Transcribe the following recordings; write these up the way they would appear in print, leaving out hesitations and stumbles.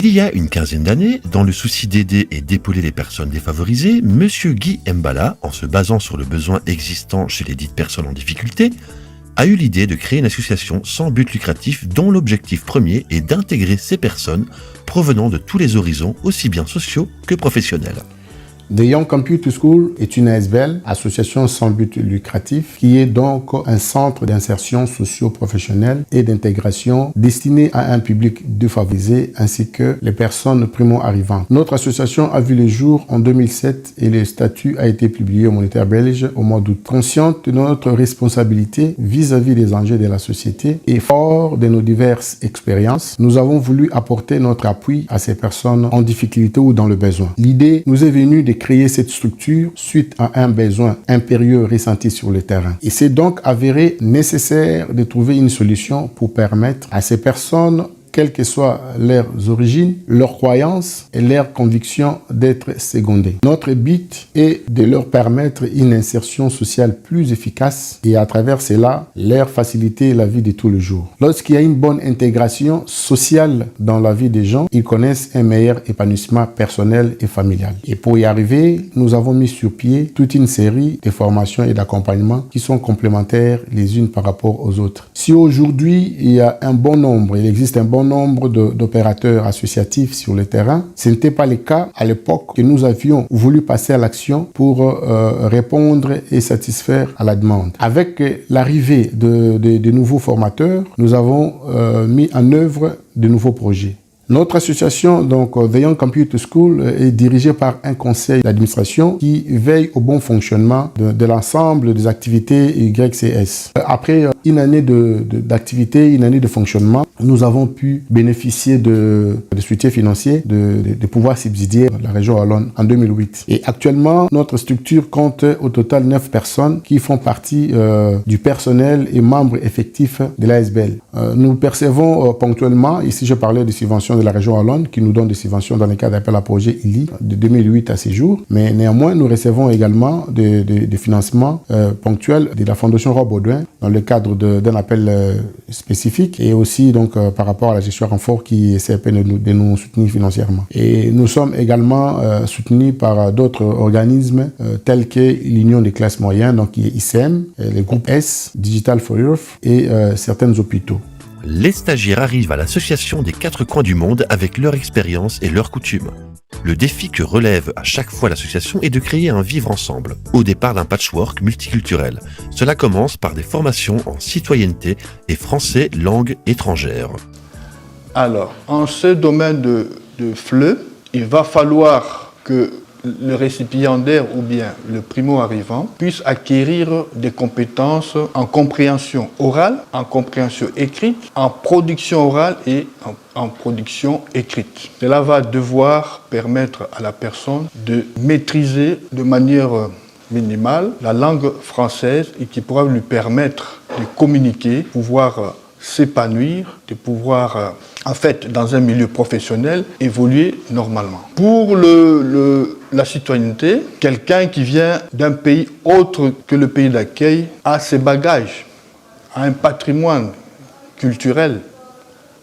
Il y a une quinzaine d'années, dans le souci d'aider et d'épauler les personnes défavorisées, Monsieur Guy Mbala, en se basant sur le besoin existant chez les dites personnes en difficulté, a eu l'idée de créer une association sans but lucratif dont l'objectif premier est d'intégrer ces personnes provenant de tous les horizons, aussi bien sociaux que professionnels. The Young Computer School est une ASBL, association sans but lucratif, qui est donc un centre d'insertion socio-professionnelle et d'intégration destiné à un public défavorisé ainsi que les personnes primo-arrivantes. Notre association a vu le jour en 2007 et le statut a été publié au Moniteur belge au mois d'août. Consciente de notre responsabilité vis-à-vis des enjeux de la société et fort de nos diverses expériences, nous avons voulu apporter notre appui à ces personnes en difficulté ou dans le besoin. L'idée nous est venue de créer cette structure suite à un besoin impérieux ressenti sur le terrain. Il s'est donc avéré nécessaire de trouver une solution pour permettre à ces personnes, quelles que soient leurs origines, leurs croyances et leurs convictions, d'être secondées. Notre but est de leur permettre une insertion sociale plus efficace et à travers cela, leur faciliter la vie de tous les jours. Lorsqu'il y a une bonne intégration sociale dans la vie des gens, ils connaissent un meilleur épanouissement personnel et familial. Et pour y arriver, nous avons mis sur pied toute une série de formations et d'accompagnements qui sont complémentaires les unes par rapport aux autres. Si aujourd'hui, il existe un bon nombre d'opérateurs associatifs sur le terrain, ce n'était pas le cas à l'époque que nous avions voulu passer à l'action pour répondre et satisfaire à la demande. Avec l'arrivée de nouveaux formateurs, nous avons mis en œuvre de nouveaux projets. Notre association, donc The Young Computer School, est dirigée par un conseil d'administration qui veille au bon fonctionnement de l'ensemble des activités YCS. Après une année d'activité, une année de fonctionnement, nous avons pu bénéficier de soutien financier, de pouvoirs subsidiaires de la région wallonne en 2008. Et actuellement, notre structure compte au total 9 personnes qui font partie du personnel et membres effectifs de l'ASBL. Nous percevons ponctuellement, ici je parlais des subventions de la région wallonne qui nous donne des subventions dans le cadre d'appel à projet ILI de 2008 à ces jours, mais néanmoins nous recevons également des financements ponctuels de la Fondation Roi Baudouin dans le cadre d'un appel spécifique et aussi donc par rapport à la gestion renfort qui essaie de nous soutenir financièrement. Et nous sommes également soutenus par d'autres organismes tels que l'Union des classes moyennes, donc qui est ICM, le groupe S, Digital for Europe et certains hôpitaux. Les stagiaires arrivent à l'association des 4 coins du monde avec leur expérience et leurs coutumes. Le défi que relève à chaque fois l'association est de créer un vivre ensemble, au départ d'un patchwork multiculturel. Cela commence par des formations en citoyenneté et français langue étrangère. Alors, en ce domaine de FLE, il va falloir que le récipiendaire ou bien le primo-arrivant puisse acquérir des compétences en compréhension orale, en compréhension écrite, en production orale et en production écrite. Cela va devoir permettre à la personne de maîtriser de manière minimale la langue française et qui pourra lui permettre de communiquer, pouvoir s'épanouir, de pouvoir, en fait, dans un milieu professionnel, évoluer normalement. Pour la citoyenneté, quelqu'un qui vient d'un pays autre que le pays d'accueil a ses bagages, a un patrimoine culturel.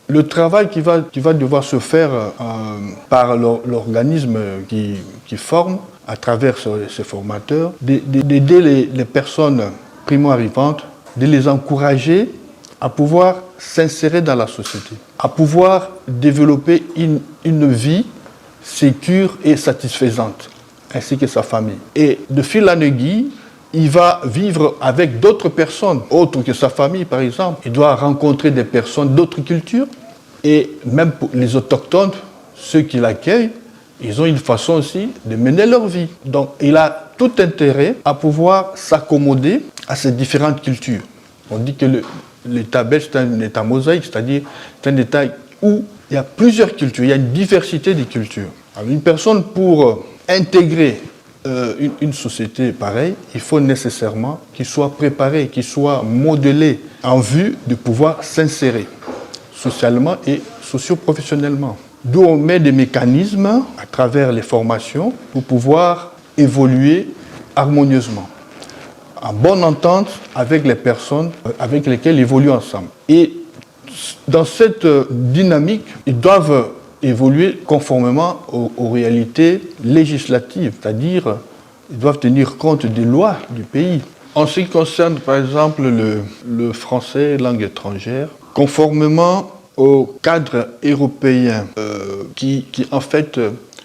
Le travail qui va devoir se faire par l'organisme qui forme, à travers ses formateurs, d'aider les personnes primo-arrivantes, de les encourager à pouvoir s'insérer dans la société, à pouvoir développer une vie sécure et satisfaisante, ainsi que sa famille. Et de fil en aiguille, il va vivre avec d'autres personnes, autres que sa famille par exemple. Il doit rencontrer des personnes d'autres cultures et même pour les autochtones, ceux qui l'accueillent, ils ont une façon aussi de mener leur vie. Donc il a tout intérêt à pouvoir s'accommoder à ces différentes cultures. On dit que l'État belge, c'est un État mosaïque, c'est-à-dire c'est un État où il y a plusieurs cultures, il y a une diversité des cultures. Alors, une personne, pour intégrer une société pareille, il faut nécessairement qu'il soit préparé, qu'il soit modelé en vue de pouvoir s'insérer socialement et socio-professionnellement. D'où on met des mécanismes à travers les formations pour pouvoir évoluer harmonieusement, en bonne entente avec les personnes avec lesquelles ils évoluent ensemble. Et dans cette dynamique, ils doivent évoluer conformément aux réalités législatives, c'est-à-dire ils doivent tenir compte des lois du pays. En ce qui concerne par exemple le français langue étrangère, conformément au cadre européen qui en fait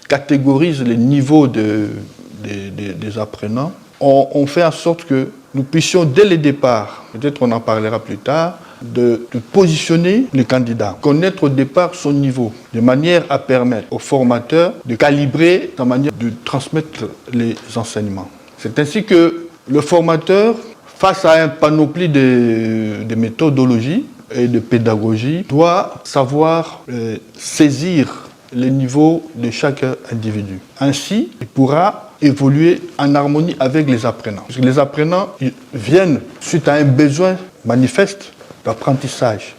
catégorise les niveaux des apprenants, on fait en sorte que nous puissions dès le départ, peut-être on en parlera plus tard, de positionner le candidat, connaître au départ son niveau, de manière à permettre aux formateurs de calibrer sa manière de transmettre les enseignements. C'est ainsi que le formateur, face à un panoplie de méthodologies et de pédagogie, doit savoir saisir les niveaux de chaque individu. Ainsi, il pourra évoluer en harmonie avec les apprenants. Parce que les apprenants ils viennent suite à un besoin manifeste d'apprentissage.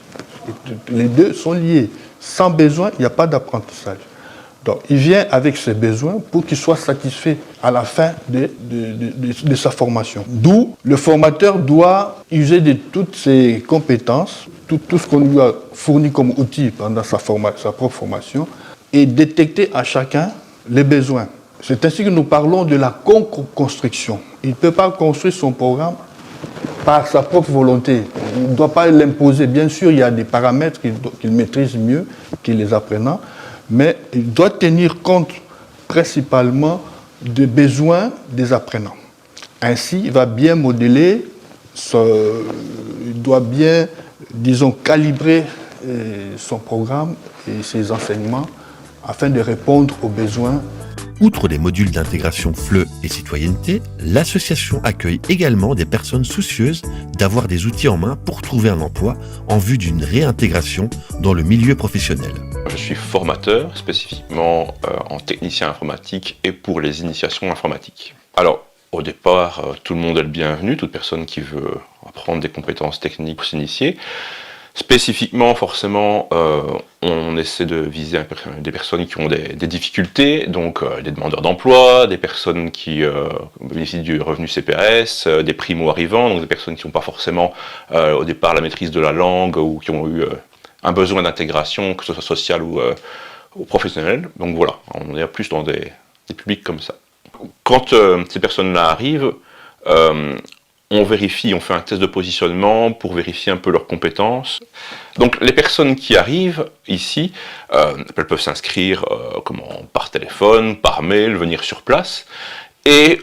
Les deux sont liés. Sans besoin, il n'y a pas d'apprentissage. Donc, il vient avec ses besoins pour qu'il soit satisfait à la fin de sa formation. D'où le formateur doit user de toutes ses compétences, tout ce qu'on lui a fourni comme outil pendant sa propre formation, et détecter à chacun les besoins. C'est ainsi que nous parlons de la co-construction. Il ne peut pas construire son programme par sa propre volonté. Il ne doit pas l'imposer. Bien sûr, il y a des paramètres qu'il maîtrise mieux que les apprenants, mais il doit tenir compte principalement des besoins des apprenants. Ainsi, il va bien modeler, il doit bien, disons, calibrer son programme et ses enseignements afin de répondre aux besoins. Outre les modules d'intégration FLE et citoyenneté, l'association accueille également des personnes soucieuses d'avoir des outils en main pour trouver un emploi en vue d'une réintégration dans le milieu professionnel. Je suis formateur spécifiquement en technicien informatique et pour les initiations informatiques. Alors, au départ, tout le monde est le bienvenu, toute personne qui veut apprendre des compétences techniques pour s'initier. Spécifiquement, forcément, on essaie de viser des personnes qui ont des difficultés, donc des demandeurs d'emploi, des personnes qui bénéficient du revenu CPAS, des primo-arrivants, donc des personnes qui n'ont pas forcément au départ la maîtrise de la langue ou qui ont eu un besoin d'intégration, que ce soit social ou professionnel. Donc voilà, on est plus dans des publics comme ça. Quand ces personnes-là arrivent, on vérifie, on fait un test de positionnement pour vérifier un peu leurs compétences. Donc les personnes qui arrivent ici, elles peuvent s'inscrire par téléphone, par mail, venir sur place. Et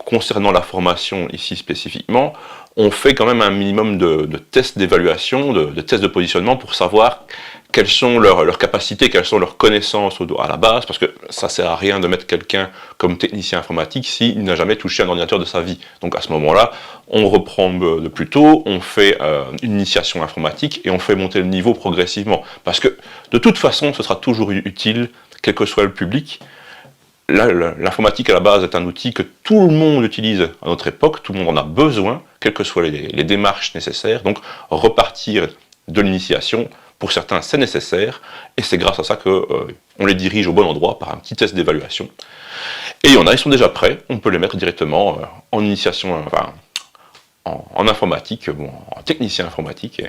concernant la formation ici spécifiquement, on fait quand même un minimum de tests d'évaluation, de tests de positionnement pour savoir quelles sont leurs capacités, quelles sont leurs connaissances à la base, parce que ça ne sert à rien de mettre quelqu'un comme technicien informatique s'il n'a jamais touché un ordinateur de sa vie. Donc à ce moment-là, on reprend de plus tôt, on fait une initiation informatique et on fait monter le niveau progressivement. Parce que de toute façon, ce sera toujours utile, quel que soit le public. L'informatique à la base est un outil que tout le monde utilise à notre époque, tout le monde en a besoin, quelles que soient les démarches nécessaires. Donc repartir de l'initiation, pour certains c'est nécessaire, et c'est grâce à ça qu'on les dirige au bon endroit par un petit test d'évaluation. Et il y en a, ils sont déjà prêts, on peut les mettre directement en initiation, en informatique, en technicien informatique,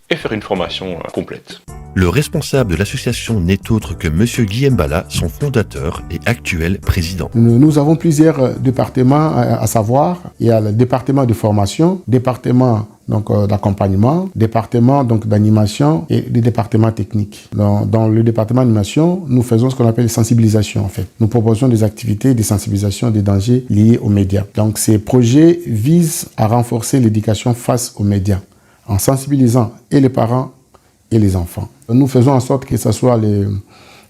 et faire une formation complète. Le responsable de l'association n'est autre que Monsieur Guy Mbala, son fondateur et actuel président. Nous avons plusieurs départements à savoir. Il y a le département de formation, département d'accompagnement, département d'animation et le département technique. Dans le département d'animation, nous faisons ce qu'on appelle sensibilisation en fait. Nous proposons des activités de sensibilisation des dangers liés aux médias. Donc ces projets visent à renforcer l'éducation face aux médias en sensibilisant et les parents et les enfants. Nous faisons en sorte que ce soit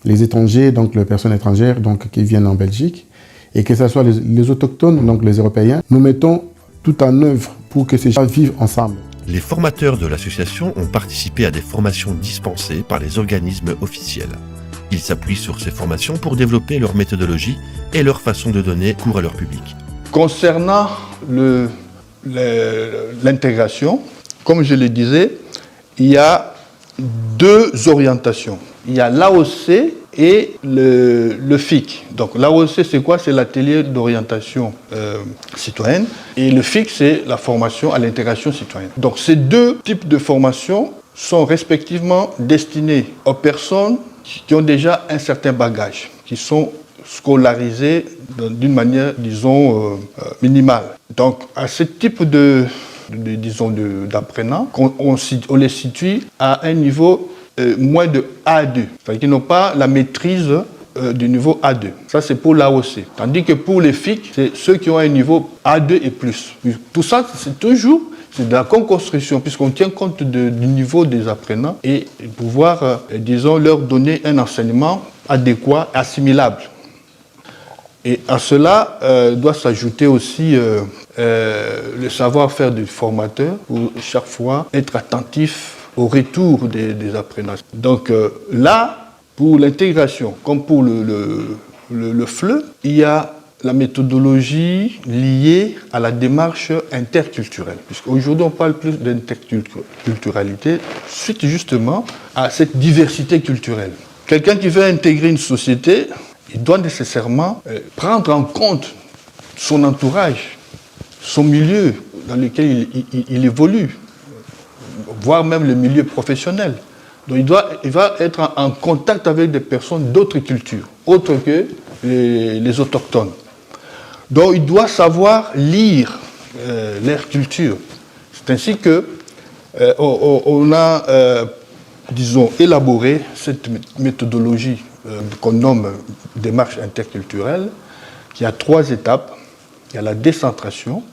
les étrangers, donc les personnes étrangères qui viennent en Belgique, et que ce soit les autochtones, donc les Européens. Nous mettons tout en œuvre pour que ces gens vivent ensemble. Les formateurs de l'association ont participé à des formations dispensées par les organismes officiels. Ils s'appuient sur ces formations pour développer leur méthodologie et leur façon de donner cours à leur public. Concernant l'intégration, comme je le disais, il y a deux orientations. Il y a l'AOC et le FIC. Donc l'AOC, c'est quoi? C'est l'atelier d'orientation citoyenne. Et le FIC, c'est la formation à l'intégration citoyenne. Donc ces deux types de formations sont respectivement destinés aux personnes qui ont déjà un certain bagage, qui sont scolarisés d'une manière, disons, minimale. Donc, à ce type d'apprenants, on les situe à un niveau moins de A2, c'est-à-dire qu'ils n'ont pas la maîtrise du niveau A2. Ça, c'est pour l'AOC. Tandis que pour les FIC, c'est ceux qui ont un niveau A2 et plus. Tout ça, c'est toujours de la co-construction, puisqu'on tient compte du niveau des apprenants et pouvoir, disons, leur donner un enseignement adéquat, assimilable. Et à cela doit s'ajouter aussi le savoir-faire du formateur pour chaque fois être attentif au retour des apprenants. Donc là, pour l'intégration, comme pour le FLE, il y a la méthodologie liée à la démarche interculturelle. Puisqu'aujourd'hui, on parle plus d'interculturalité suite justement à cette diversité culturelle. Quelqu'un qui veut intégrer une société, il doit nécessairement prendre en compte son entourage, son milieu dans lequel il évolue, voire même le milieu professionnel. Donc il va être en contact avec des personnes d'autres cultures, autres que les autochtones. Donc il doit savoir lire leur culture. C'est ainsi que on a, disons, élaboré cette méthodologie qu'on nomme démarche interculturelle, qui a 3 étapes. Il y a la décentration.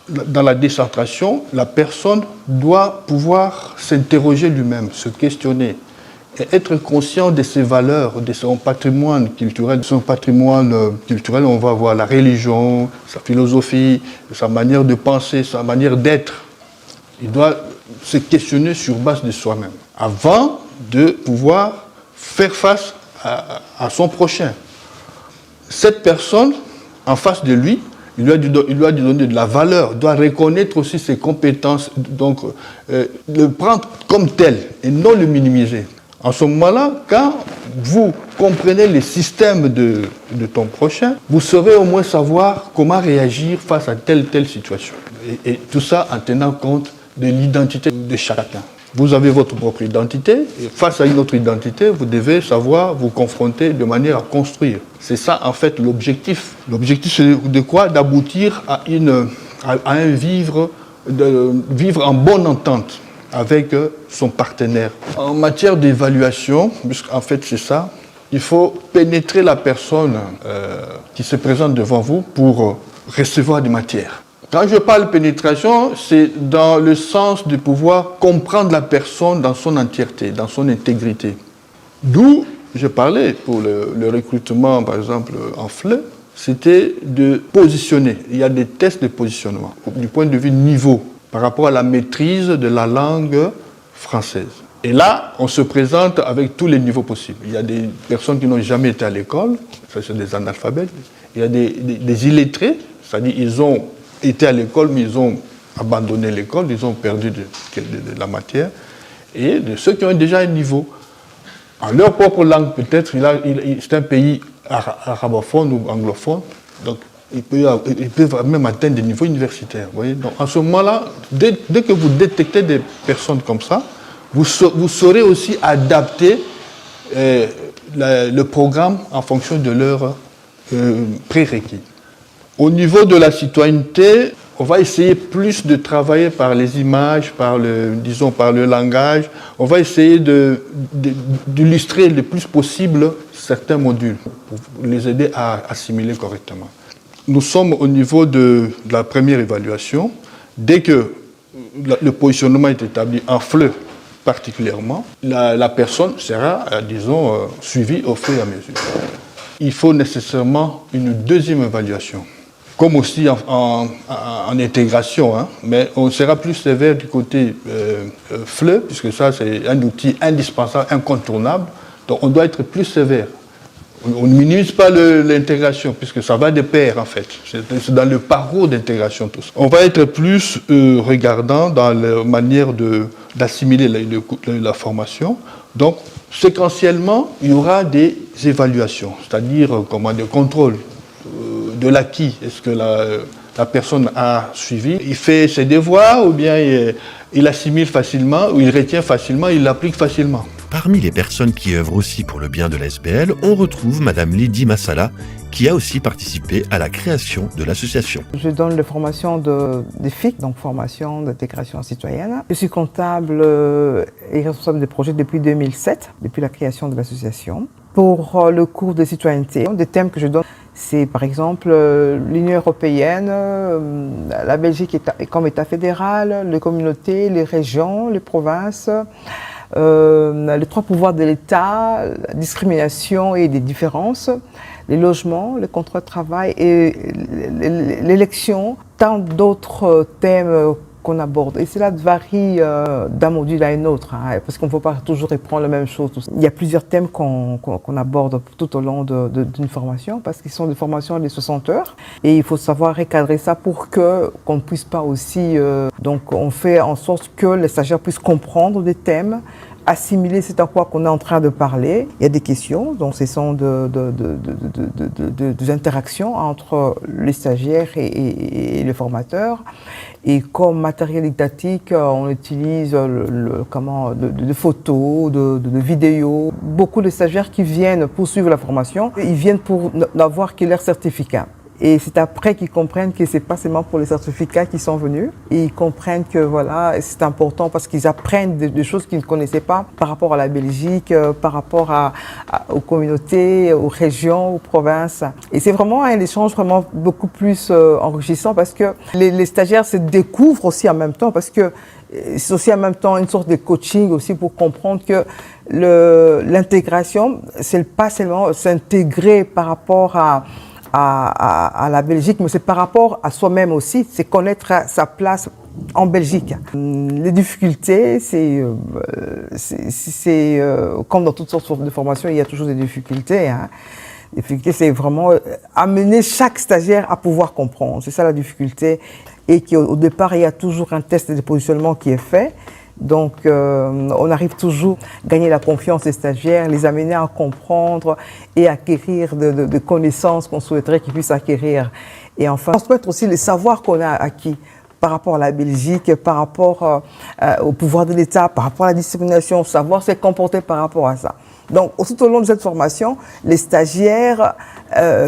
Dans la décentration, la personne doit pouvoir s'interroger lui-même, se questionner et être conscient de ses valeurs, de son patrimoine culturel. Son patrimoine culturel, on va voir la religion, sa philosophie, sa manière de penser, sa manière d'être. Il doit se questionner sur base de soi-même avant de pouvoir faire face à son prochain. Cette personne, en face de lui, il doit lui donner de la valeur, doit reconnaître aussi ses compétences, donc le prendre comme tel et non le minimiser. En ce moment-là, quand vous comprenez les systèmes de ton prochain, vous saurez au moins savoir comment réagir face à telle situation. Et tout ça en tenant compte de l'identité de chacun. Vous avez votre propre identité, et face à une autre identité, vous devez savoir vous confronter de manière à construire. C'est ça, en fait, l'objectif. L'objectif, c'est de quoi? D'aboutir à un vivre en bonne entente avec son partenaire. En matière d'évaluation, puisqu'en fait, c'est ça, il faut pénétrer la personne qui se présente devant vous pour recevoir des matières. Quand je parle pénétration, c'est dans le sens de pouvoir comprendre la personne dans son entièreté, dans son intégrité. D'où je parlais pour le recrutement, par exemple, en FLE, c'était de positionner. Il y a des tests de positionnement du point de vue niveau par rapport à la maîtrise de la langue française. Et là, on se présente avec tous les niveaux possibles. Il y a des personnes qui n'ont jamais été à l'école, ça c'est des analphabètes. Il y a des illettrés, c'est-à-dire ils ont été à l'école, mais ils ont abandonné l'école, ils ont perdu de la matière. Et de ceux qui ont déjà un niveau, en leur propre langue peut-être, c'est un pays arabophone ou anglophone, donc ils peuvent même atteindre des niveaux universitaires. Vous voyez. Donc, en ce moment-là, dès que vous détectez des personnes comme ça, vous saurez aussi adapter le programme en fonction de leurs prérequis. Au niveau de la citoyenneté, on va essayer plus de travailler par les images, par le langage. On va essayer d'illustrer le plus possible certains modules pour les aider à assimiler correctement. Nous sommes au niveau de la première évaluation. Dès que le positionnement est établi en FLE particulièrement, la personne sera, suivie au fur et à mesure. Il faut nécessairement une deuxième évaluation. Comme aussi en intégration, hein, mais on sera plus sévère du côté FLE, puisque ça c'est un outil indispensable, incontournable, donc on doit être plus sévère. On ne minimise pas l'intégration, puisque ça va de pair en fait, c'est dans le parcours d'intégration tout ça. On va être plus regardant dans la manière d'assimiler la formation, donc séquentiellement il y aura des évaluations, c'est-à-dire des contrôles de l'acquis. Est-ce que la personne a suivi, il fait ses devoirs ou bien il assimile facilement ou il retient facilement, il l'applique facilement. Parmi les personnes qui œuvrent aussi pour le bien de la SBL, on retrouve Madame Lydie Massala, qui a aussi participé à la création de l'association. Je donne des formations des FIC, donc formation d'intégration citoyenne. Je suis comptable et responsable des projets depuis 2007, depuis la création de l'association. Pour le cours de citoyenneté, des thèmes que je donne, c'est par exemple l'Union européenne, la Belgique comme État fédéral, les communautés, les régions, les provinces, les 3 pouvoirs de l'État, la discrimination et des différences, les logements, les contrats de travail et l'élection, tant d'autres thèmes qu'on aborde. Et cela varie d'un module à un autre, hein, parce qu'on ne peut pas toujours reprendre la même chose. Il y a plusieurs thèmes qu'on aborde tout au long d'une formation, parce qu'ils sont des formations de 60 heures. Et il faut savoir recadrer ça pour qu'on ne puisse pas aussi... donc on fait en sorte que les stagiaires puissent comprendre des thèmes, assimiler c'est à quoi qu'on est en train de parler. Il y a des questions, donc ce sont des interactions entre les stagiaires et les formateurs. Et comme matériel didactique, on utilise de photos, de vidéos. Beaucoup de stagiaires qui viennent poursuivre la formation, ils viennent pour n'avoir que leur certificat. Et c'est après qu'ils comprennent que c'est pas seulement pour les certificats qu'ils sont venus. Et ils comprennent que voilà, c'est important parce qu'ils apprennent des choses qu'ils ne connaissaient pas par rapport à la Belgique, par rapport aux communautés, aux régions, aux provinces. Et c'est vraiment un échange vraiment beaucoup plus enrichissant parce que les stagiaires se découvrent aussi en même temps, parce que c'est aussi en même temps une sorte de coaching aussi pour comprendre que l'intégration, c'est pas seulement s'intégrer par rapport à la Belgique, mais c'est par rapport à soi-même aussi, c'est connaître sa place en Belgique. Les difficultés, c'est comme dans toutes sortes de formations, il y a toujours des difficultés. Hein. La difficulté, c'est vraiment amener chaque stagiaire à pouvoir comprendre. C'est ça la difficulté. Et qu'au départ, il y a toujours un test de positionnement qui est fait. Donc, on arrive toujours à gagner la confiance des stagiaires, les amener à comprendre et acquérir de connaissances qu'on souhaiterait qu'ils puissent acquérir. Et enfin, transmettre aussi les savoirs qu'on a acquis par rapport à la Belgique, par rapport au pouvoir de l'État, par rapport à la discrimination, savoir se comporter par rapport à ça. Donc, tout au long de cette formation, les stagiaires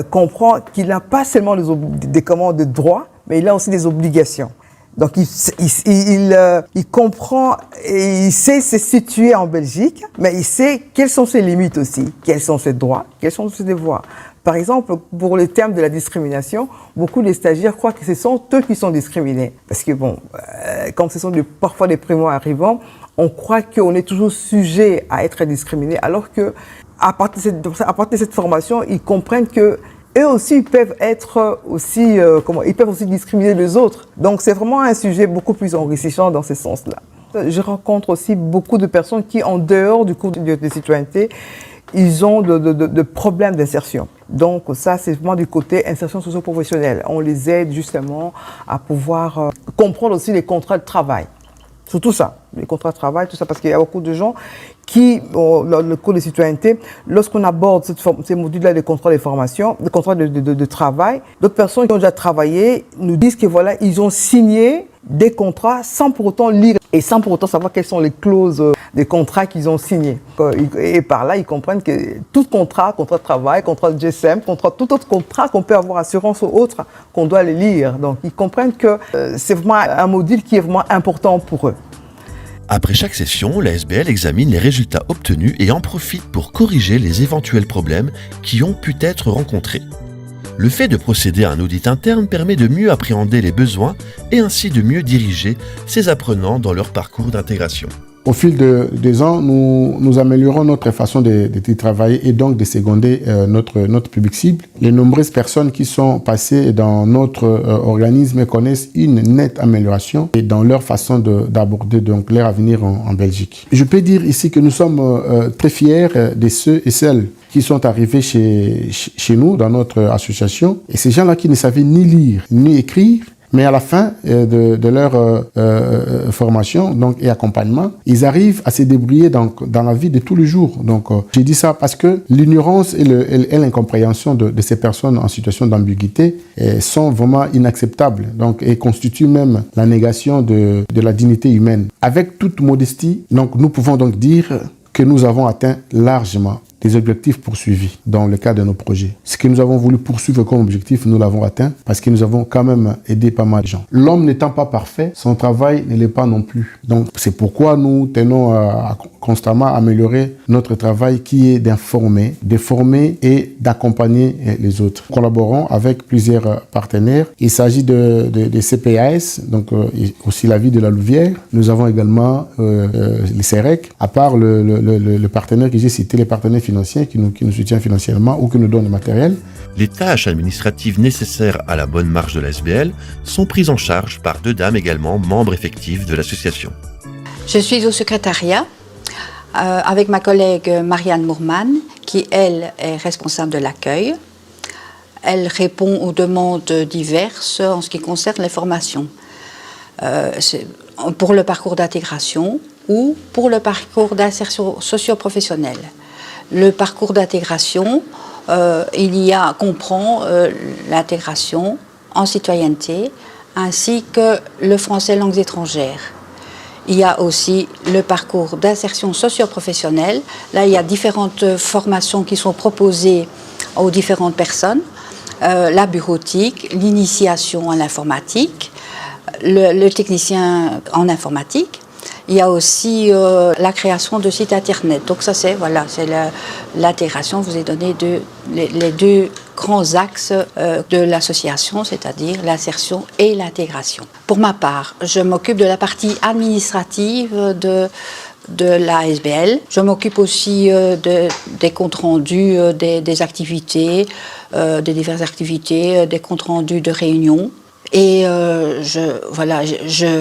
comprennent qu'il n'a pas seulement des commandes de droits, mais il a aussi des obligations. Donc, il comprend et il sait se situer en Belgique, mais il sait quelles sont ses limites aussi, quels sont ses droits, quels sont ses devoirs. Par exemple, pour les termes de la discrimination, beaucoup de stagiaires croient que ce sont eux qui sont discriminés. Parce que bon, comme ce sont parfois des primo-arrivants, on croit qu'on est toujours sujet à être discriminé, alors que à partir de cette formation, ils comprennent que eux aussi, ils peuvent être aussi, ils peuvent aussi discriminer les autres. Donc, c'est vraiment un sujet beaucoup plus enrichissant dans ce sens-là. Je rencontre aussi beaucoup de personnes qui, en dehors du cours de citoyenneté, ils ont de problèmes d'insertion. Donc, ça, c'est vraiment du côté insertion socio-professionnelle. On les aide justement à pouvoir comprendre aussi les contrats de travail. Surtout ça, les contrats de travail, tout ça, parce qu'il y a beaucoup de gens qui, le cours de citoyenneté, lorsqu'on aborde ces modules-là de contrats de formation, de contrats de travail, d'autres personnes qui ont déjà travaillé nous disent que voilà, ils ont signé des contrats sans pour autant lire et sans pour autant savoir quelles sont les clauses des contrats qu'ils ont signés. Et par là, ils comprennent que tout contrat de travail, contrat de GSM, tout autre contrat qu'on peut avoir, assurance ou autre, qu'on doit les lire. Donc, ils comprennent que c'est vraiment un module qui est vraiment important pour eux. Après chaque session, la SBL examine les résultats obtenus et en profite pour corriger les éventuels problèmes qui ont pu être rencontrés. Le fait de procéder à un audit interne permet de mieux appréhender les besoins et ainsi de mieux diriger ces apprenants dans leur parcours d'intégration. Au fil des ans, nous améliorons notre façon de travailler et donc de seconder notre public cible. Les nombreuses personnes qui sont passées dans notre organisme connaissent une nette amélioration dans leur façon d'aborder donc leur avenir en Belgique. Je peux dire ici que nous sommes très fiers de ceux et celles qui sont arrivés chez nous dans notre association. Et ces gens-là qui ne savaient ni lire ni écrire, Mais à la fin de leur formation donc, et accompagnement, ils arrivent à se débrouiller dans la vie de tous les jours. Donc, j'ai dit ça parce que l'ignorance et l'incompréhension de ces personnes en situation d'ambiguïté sont vraiment inacceptables donc, et constituent même la négation de la dignité humaine. Avec toute modestie, donc, nous pouvons donc dire que nous avons atteint largement des objectifs poursuivis dans le cadre de nos projets. Ce que nous avons voulu poursuivre comme objectif, nous l'avons atteint parce que nous avons quand même aidé pas mal de gens. L'homme n'étant pas parfait, son travail ne l'est pas non plus. Donc c'est pourquoi nous tenons à constamment améliorer notre travail qui est d'informer, de former et d'accompagner les autres. Nous collaborons avec plusieurs partenaires. Il s'agit de CPAS, donc aussi la ville de la Louvière. Nous avons également les CEREC, à part le partenaire que j'ai cité, les partenaires financiers qui nous soutient financièrement ou qui nous donne le matériel. Les tâches administratives nécessaires à la bonne marche de la SBL sont prises en charge par 2 dames également membres effectifs de l'association. Je suis au secrétariat avec ma collègue Marianne Mourman qui, elle, est responsable de l'accueil. Elle répond aux demandes diverses en ce qui concerne les formations. Pour le parcours d'intégration ou pour le parcours d'insertion socio-professionnelle. Le parcours d'intégration, comprend l'intégration en citoyenneté ainsi que le français langues étrangères. Il y a aussi le parcours d'insertion socio-professionnelle. Là, il y a différentes formations qui sont proposées aux différentes personnes. La bureautique, l'initiation à l'informatique, le technicien en informatique. Il y a aussi la création de sites internet. Donc ça c'est l'intégration. Je vous ai donné les 2 grands axes de l'association, c'est-à-dire l'insertion et l'intégration. Pour ma part, je m'occupe de la partie administrative de la SBL. Je m'occupe aussi des comptes rendus des activités, des diverses activités, des comptes rendus de réunions. Et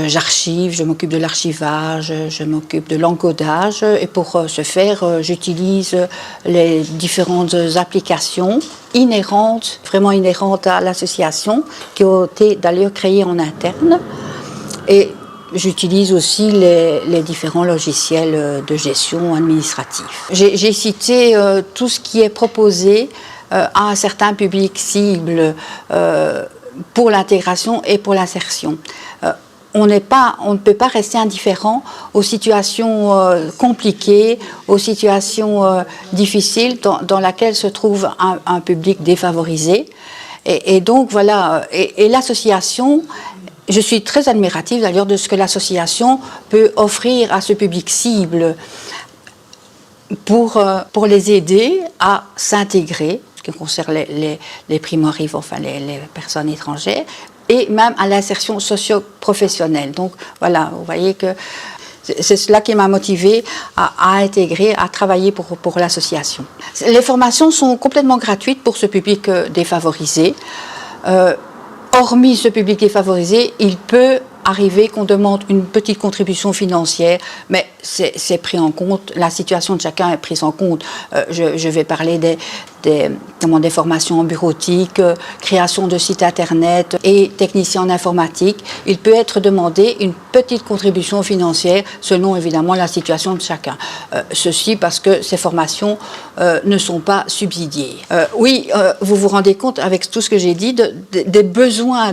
j'archive, je m'occupe de l'archivage, je m'occupe de l'encodage. Et pour ce faire, j'utilise les différentes applications vraiment inhérentes à l'association, qui ont été d'ailleurs créées en interne. Et j'utilise aussi les différents logiciels de gestion administrative. J'ai cité tout ce qui est proposé à un certain public cible pour l'intégration et pour l'insertion. On ne peut pas rester indifférent aux situations compliquées, aux situations difficiles dans lesquelles se trouve un public défavorisé. Et donc voilà, et l'association, je suis très admirative d'ailleurs de ce que l'association peut offrir à ce public cible pour les aider à s'intégrer, qui concerne les primo-arrivants, enfin les personnes étrangères, et même à l'insertion socio-professionnelle. Donc voilà, vous voyez que c'est cela qui m'a motivée à intégrer, à travailler pour l'association. Les formations sont complètement gratuites pour ce public défavorisé. Hormis ce public défavorisé, il peut arriver qu'on demande une petite contribution financière, mais c'est pris en compte, la situation de chacun est prise en compte. Je vais parler des formations en bureautique, création de sites internet et technicien en informatique. Il peut être demandé une petite contribution financière selon évidemment la situation de chacun. Ceci parce que ces formations ne sont pas subsidiées. Vous vous rendez compte avec tout ce que j'ai dit du besoin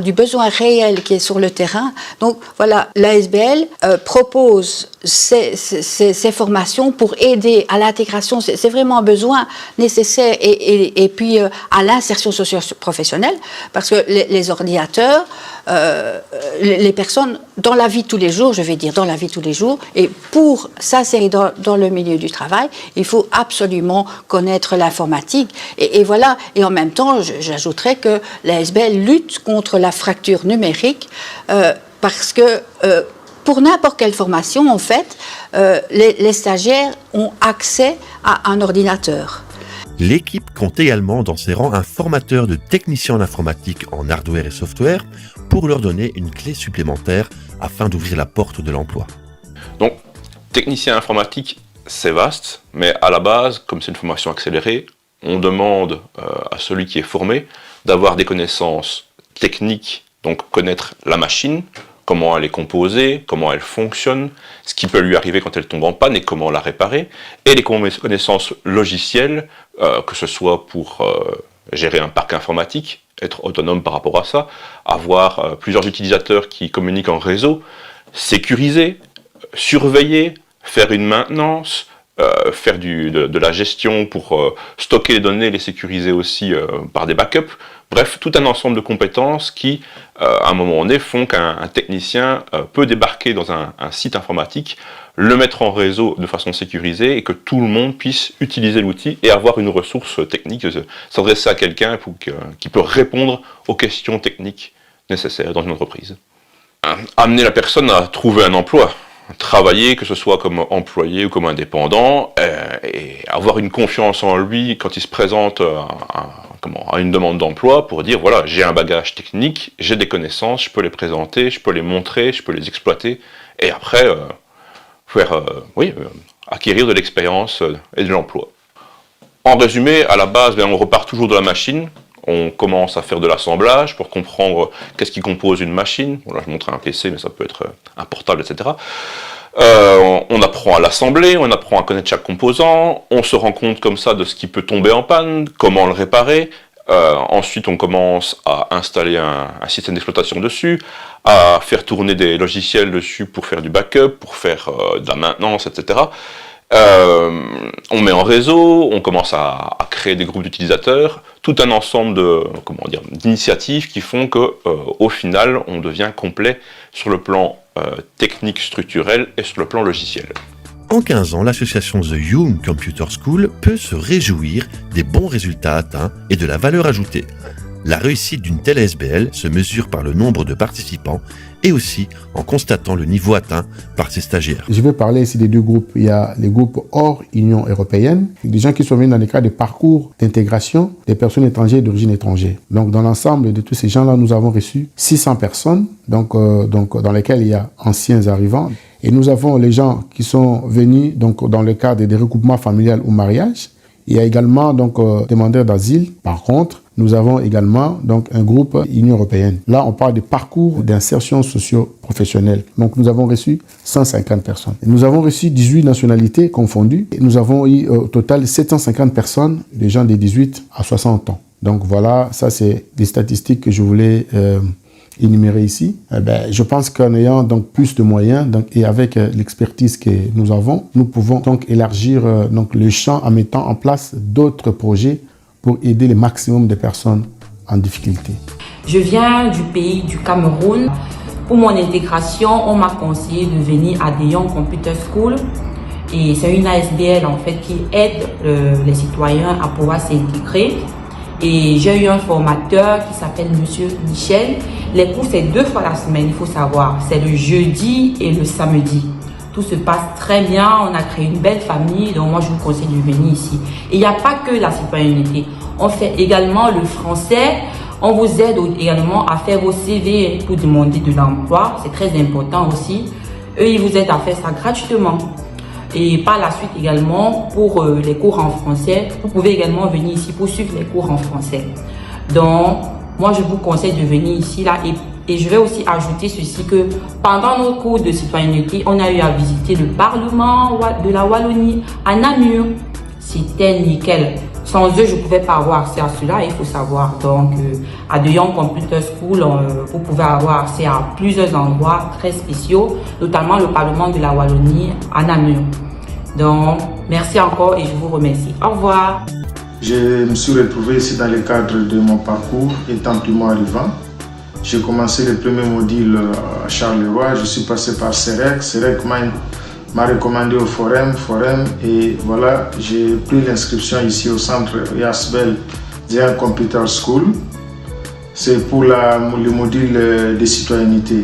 réel qui est sur le terrain. Donc voilà, l'ASBL propose ces formations pour aider à l'intégration. C'est vraiment un besoin nécessaire et puis à l'insertion socio-professionnelle, parce que les ordinateurs, les personnes dans la vie de tous les jours, et pour s'insérer dans le milieu du travail, il faut absolument connaître l'informatique. Et voilà, et en même temps, j'ajouterais que l'ASBL lutte contre la fracture numérique, parce que pour n'importe quelle formation, en fait, les stagiaires ont accès à un ordinateur. L'équipe compte également dans ses rangs un formateur de techniciens en informatique en hardware et software pour leur donner une clé supplémentaire afin d'ouvrir la porte de l'emploi. Donc, technicien informatique, c'est vaste, mais à la base, comme c'est une formation accélérée, on demande à celui qui est formé d'avoir des connaissances techniques Donc connaître la machine, comment elle est composée, comment elle fonctionne, ce qui peut lui arriver quand elle tombe en panne et comment la réparer, et les connaissances logicielles, que ce soit pour gérer un parc informatique, être autonome par rapport à ça, avoir plusieurs utilisateurs qui communiquent en réseau, sécuriser, surveiller, faire une maintenance, faire de la gestion pour stocker les données, les sécuriser aussi par des backups. Bref, tout un ensemble de compétences qui, à un moment donné, font qu'un technicien peut débarquer dans un site informatique, le mettre en réseau de façon sécurisée et que tout le monde puisse utiliser l'outil et avoir une ressource technique, s'adresser à quelqu'un qui peut répondre aux questions techniques nécessaires dans une entreprise. Amener la personne à trouver un emploi, travailler, que ce soit comme employé ou comme indépendant, et avoir une confiance en lui quand il se présente à une demande d'emploi pour dire voilà, j'ai un bagage technique, j'ai des connaissances, je peux les présenter, je peux les montrer, je peux les exploiter, et après acquérir de l'expérience et de l'emploi. En résumé, à la base, on repart toujours de la machine. On commence à faire de l'assemblage pour comprendre qu'est-ce qui compose une machine. Bon, là, je montre un PC, mais ça peut être un portable, etc. On apprend à l'assembler, on apprend à connaître chaque composant, on se rend compte comme ça de ce qui peut tomber en panne, comment le réparer. Ensuite, on commence à installer un système d'exploitation dessus, à faire tourner des logiciels dessus pour faire du backup, pour faire de la maintenance, etc. On met en réseau, on commence à créer des groupes d'utilisateurs, tout un ensemble d'initiatives qui font que, au final, on devient complet sur le plan technique structurel et sur le plan logiciel. En 15 ans, l'association The Young Computer School peut se réjouir des bons résultats atteints et de la valeur ajoutée. La réussite d'une telle ASBL se mesure par le nombre de participants et aussi en constatant le niveau atteint par ses stagiaires. Je vais parler ici des deux groupes. Il y a les groupes hors Union européenne, des gens qui sont venus dans le cadre de parcours d'intégration des personnes étrangères d'origine étrangère. Donc, dans l'ensemble de tous ces gens-là, nous avons reçu 600 personnes, donc dans lesquelles il y a anciens arrivants. Et nous avons les gens qui sont venus donc, dans le cadre des recoupements familiales ou mariages. Il y a également demandeurs d'asile. Par contre, nous avons également un groupe Union européenne. Là, on parle de parcours d'insertion socio-professionnelle. Donc, nous avons reçu 150 personnes. Et nous avons reçu 18 nationalités confondues. Et nous avons eu au total 750 personnes, des gens de 18 à 60 ans. Donc voilà, ça c'est des statistiques que je voulais énumérer ici. Je pense qu'en ayant plus de moyens et avec l'expertise que nous avons, nous pouvons élargir le champ en mettant en place d'autres projets pour aider le maximum de personnes en difficulté. Je viens du pays du Cameroun. Pour mon intégration, on m'a conseillé de venir à The Young Computer School. Et c'est une ASBL en fait qui aide les citoyens à pouvoir s'intégrer. Et j'ai eu un formateur qui s'appelle Monsieur Michel. Les cours, c'est 2 fois la semaine, il faut savoir. C'est le jeudi et le samedi. Tout se passe très bien, on a créé une belle famille, donc moi je vous conseille de venir ici. Et il n'y a pas que la citoyenneté, on fait également le français, on vous aide également à faire vos CV pour demander de l'emploi, c'est très important aussi. Eux, ils vous aident à faire ça gratuitement. Et par la suite également, pour les cours en français, vous pouvez également venir ici pour suivre les cours en français. Donc, moi je vous conseille de venir ici là et je vais aussi ajouter ceci que pendant nos cours de citoyenneté, on a eu à visiter le Parlement de la Wallonie à Namur. C'était nickel. Sans eux, je ne pouvais pas avoir accès à cela, il faut savoir. Donc, à The Young Computer School, vous pouvez avoir accès à plusieurs endroits très spéciaux, notamment le Parlement de la Wallonie à Namur. Donc, merci encore et je vous remercie. Au revoir. Je me suis retrouvé ici dans le cadre de mon parcours étant primo arrivant. J'ai commencé le premier module à Charleroi, je suis passé par CEREC. CEREC m'a recommandé au Forum et voilà, j'ai pris l'inscription ici au centre ASBL The Young Computer School. C'est pour le module de citoyenneté.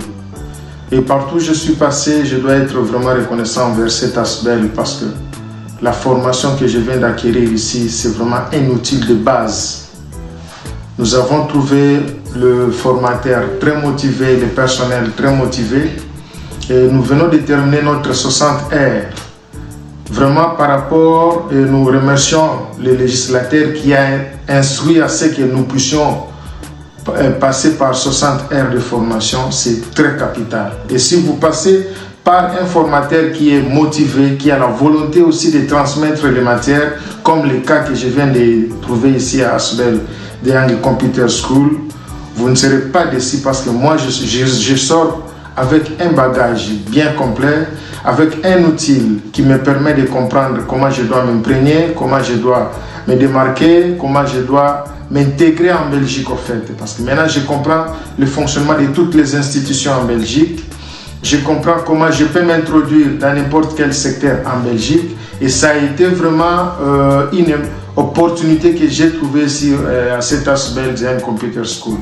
Et partout où je suis passé, je dois être vraiment reconnaissant envers cet ASBL parce que la formation que je viens d'acquérir ici, c'est vraiment un outil de base. Nous avons trouvé le formateur très motivé, le personnel très motivé. Et nous venons de terminer notre 60 heures. Vraiment par rapport, et nous remercions le législateur qui a instruit à ce que nous puissions passer par 60 heures de formation, c'est très capital. Et si vous passez par un formateur qui est motivé, qui a la volonté aussi de transmettre les matières, comme le cas que je viens de trouver ici à Asbel de Young Computer School, vous ne serez pas déçus parce que moi je sors avec un bagage bien complet, avec un outil qui me permet de comprendre comment je dois m'imprégner, comment je dois me démarquer, comment je dois m'intégrer en Belgique au fait. Parce que maintenant je comprends le fonctionnement de toutes les institutions en Belgique. Je comprends comment je peux m'introduire dans n'importe quel secteur en Belgique. Et ça a été vraiment une opportunité que j'ai trouvée ici à cette Asbel Computer School.